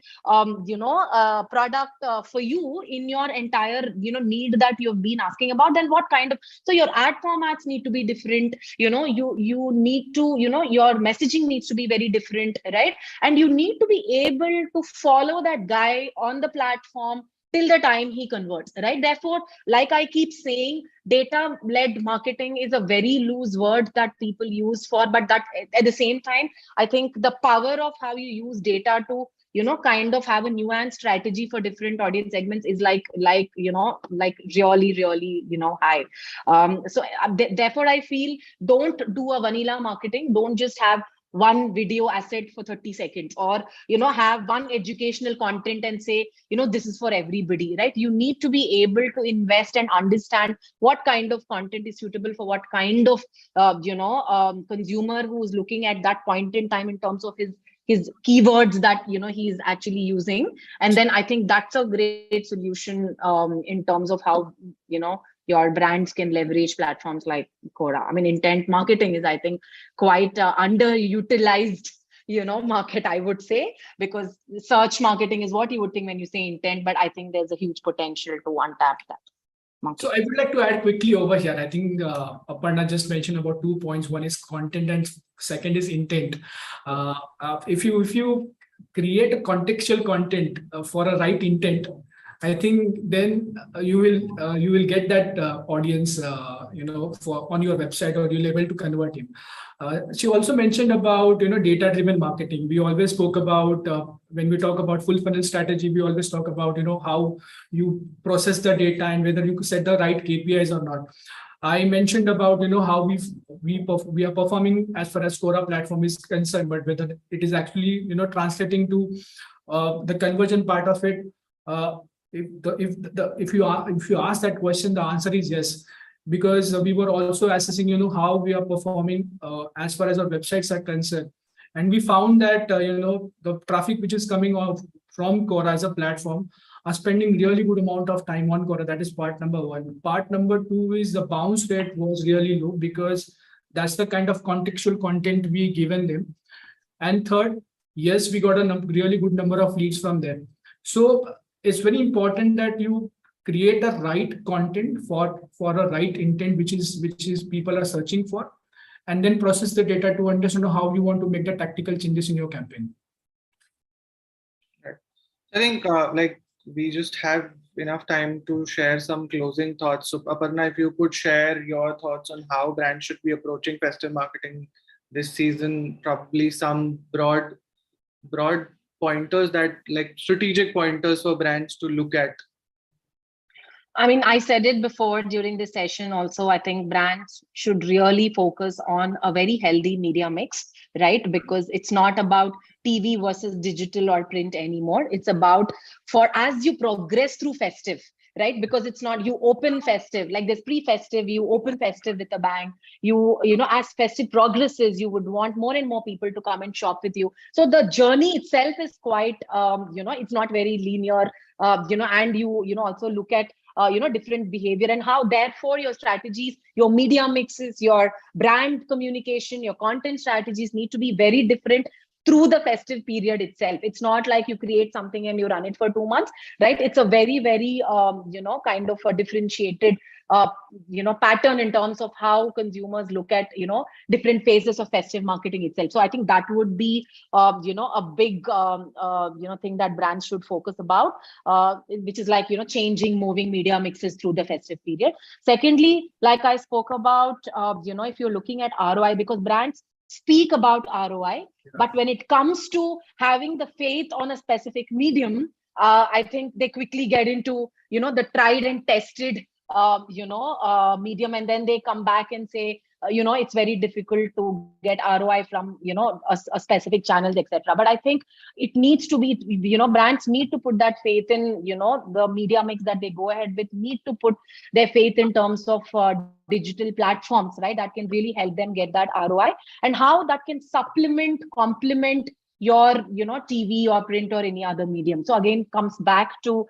product for you in your entire need that you've been asking about, then what kind of, so your ad formats need to be different. You need to, your messaging needs to be very different, right? And you need to be able to follow that guy on the platform till the time he converts, right? Therefore, like I keep saying, data-led marketing is a very loose word that people use for, but that at the same time, I think the power of how you use data to kind of have a nuanced strategy for different audience segments is like really high. Therefore I feel, don't do a vanilla marketing. Don't just have one video asset for 30 seconds, or have one educational content and say this is for everybody, right? You need to be able to invest and understand what kind of content is suitable for what kind of consumer who is looking at that point in time in terms of his keywords that he's actually using. And then I think that's a great solution in terms of how your brands can leverage platforms like Quora. I mean, intent marketing is, I think, quite underutilized market, I would say, because search marketing is what you would think when you say intent, but I think there's a huge potential to untap that market. So I would like to add quickly over here. I think Aparna just mentioned about 2 points. One is content and second is intent. If you create a contextual content for a right intent, I think then you will get that audience on your website, or you'll be able to convert him. She also mentioned about data-driven marketing. We always spoke about when we talk about full funnel strategy, we always talk about how you process the data and whether you could set the right KPIs or not. I mentioned about how we are performing as far as Quora platform is concerned, but whether it is actually translating to the conversion part of it. If you ask that question, the answer is yes, because we were also assessing how we are performing as far as our websites are concerned, and we found that the traffic which is coming off from Quora as a platform are spending really good amount of time on Quora. That is part number one. Part number two is the bounce rate was really low, because that's the kind of contextual content we given them. And third, yes, we got a really good number of leads from them. So it's very important that you create a right content for a right intent, which is people are searching for, and then process the data to understand how you want to make the tactical changes in your campaign. Right. I think we just have enough time to share some closing thoughts. So Aparna, if you could share your thoughts on how brands should be approaching festive marketing this season, probably some broad pointers, that like strategic pointers for brands to look at. I mean, I said it before during this session also, I think brands should really focus on a very healthy media mix, right? Because it's not about TV versus digital or print anymore. It's about, as you progress through festive, right? Because it's not, you open Festive, like there's pre-Festive, you open Festive with a bang. You know, as Festive progresses, you would want more and more people to come and shop with you. So the journey itself is quite, you know, it's not very linear, you know, and you know, also look at, you know, different behavior and how therefore your strategies, your media mixes, your brand communication, your content strategies need to be very different through the festive period itself. It's not like you create something and you run it for 2 months, right? It's a very, very, you know, kind of a differentiated, you know, pattern in terms of how consumers look at, you know, different phases of festive marketing itself. So I think that would be, you know, a big, you know, thing that brands should focus about, which is like, you know, changing, moving media mixes through the festive period. Secondly, like I spoke about, you know, if you're looking at ROI, because brands speak about ROI, but when it comes to having the faith on a specific medium, I think they quickly get into, you know, the tried and tested, you know, medium, and then they come back and say, you know, it's very difficult to get ROI from, you know, a specific channels, etc. But I think it needs to be, you know, brands need to put that faith in, you know, the media mix that they go ahead with, need to put their faith in terms of digital platforms, right? That can really help them get that ROI, and how that can supplement, complement your, you know, TV or print or any other medium. So again, comes back to,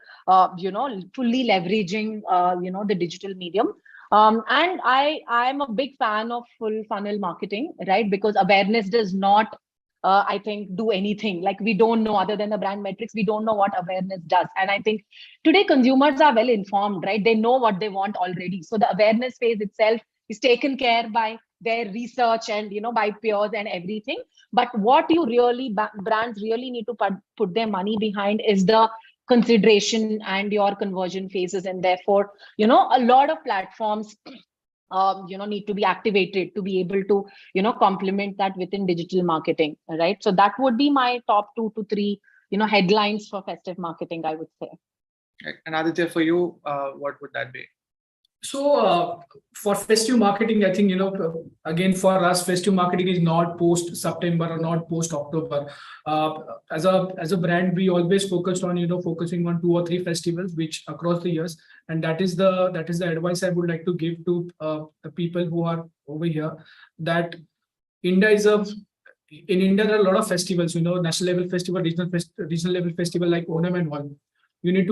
you know, fully leveraging, you know, the digital medium. And I'm a big fan of full funnel marketing, right? Because awareness does not, I think, do anything. Like, we don't know, other than the brand metrics, we don't know what awareness does. And I think today consumers are well informed, right? They know what they want already. So the awareness phase itself is taken care by their research and, you know, by peers and everything. But what you really, brands really need to put their money behind is the consideration and your conversion phases. And therefore, you know, a lot of platforms, you know, need to be activated to be able to, you know, complement that within digital marketing, right? So that would be my top 2 to 3, you know, headlines for festive marketing, I would say. And Aditya, for you, what would that be? So for festive marketing, I think, you know, again, for us, festive marketing is not post September or not post October. As a brand, we always focused on, you know, focusing on 2 or 3 festivals, which across the years, and that is the advice I would like to give to the people who are over here. That India is in India there are a lot of festivals, you know, national level festival, regional level festival like Onam and all. You need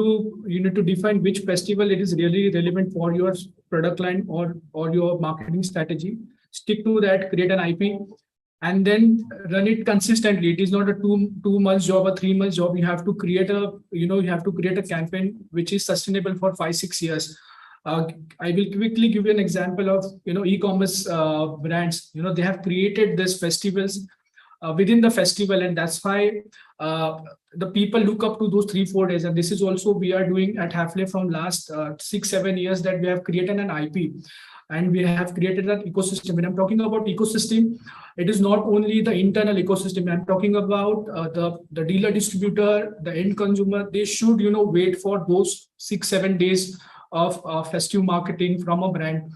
to define which festival it is really relevant for your product line or your marketing strategy. Stick to that, create an IP, and then run it consistently. It is not a 2 months job or 3 months job. You have to create a campaign which is sustainable for 5-6 years. I will quickly give you an example of, you know, e-commerce brands. You know, they have created these festivals within the festival, and that's why the people look up to those 3-4 days. And this is also we are doing at Hafel from last 6-7 years, that we have created an IP and we have created an ecosystem. When I'm talking about ecosystem, it is not only the internal ecosystem. I'm talking about the dealer, distributor, the end consumer. They should, you know, wait for those 6-7 days of festive marketing from a brand.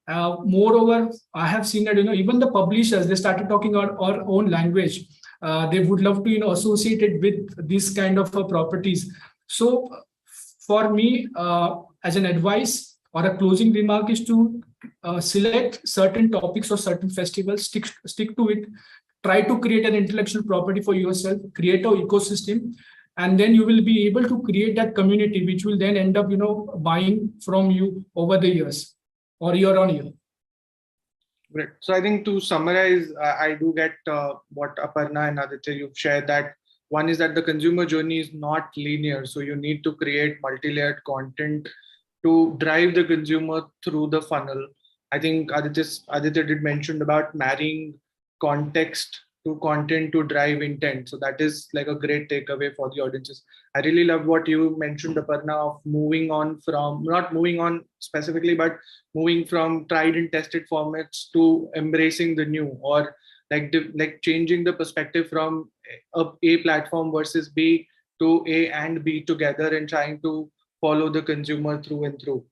Moreover, I have seen that, you know, even the publishers, they started talking our own language. They would love to, you know, associate it with this kind of properties. So for me, as an advice or a closing remark is to select certain topics or certain festivals, stick to it, try to create an intellectual property for yourself, create an ecosystem, and then you will be able to create that community, which will then end up, you know, buying from you over the years or year on year. Great. So I think to summarize, I do get what Aparna and Aditya you've shared, that one is that the consumer journey is not linear. So you need to create multi-layered content to drive the consumer through the funnel. I think Aditya did mention about marrying context to content to drive intent. So that is like a great takeaway for the audiences. I really love what you mentioned, Aparna, of moving on from, not moving on specifically, but moving from tried and tested formats to embracing the new, or like changing the perspective from a platform versus B to A and B together, and trying to follow the consumer through and through.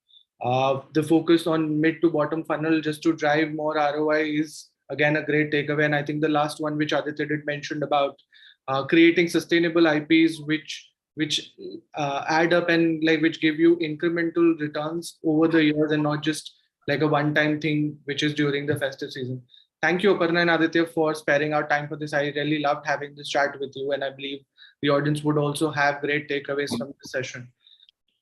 The focus on mid to bottom funnel just to drive more ROI is again a great takeaway. And I think the last one, which Aditya did mention about creating sustainable IPs, which which add up and like which give you incremental returns over the years and not just like a one-time thing which is during the festive season. Thank you, Aparna and Aditya, for sparing our time for this. I really loved having this chat with you, and I believe the audience would also have great takeaways from this session.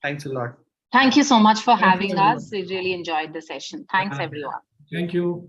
Thanks a lot. Thank you so much for Thank you, having everyone. us. We really enjoyed the session. Thanks, everyone. Thank you.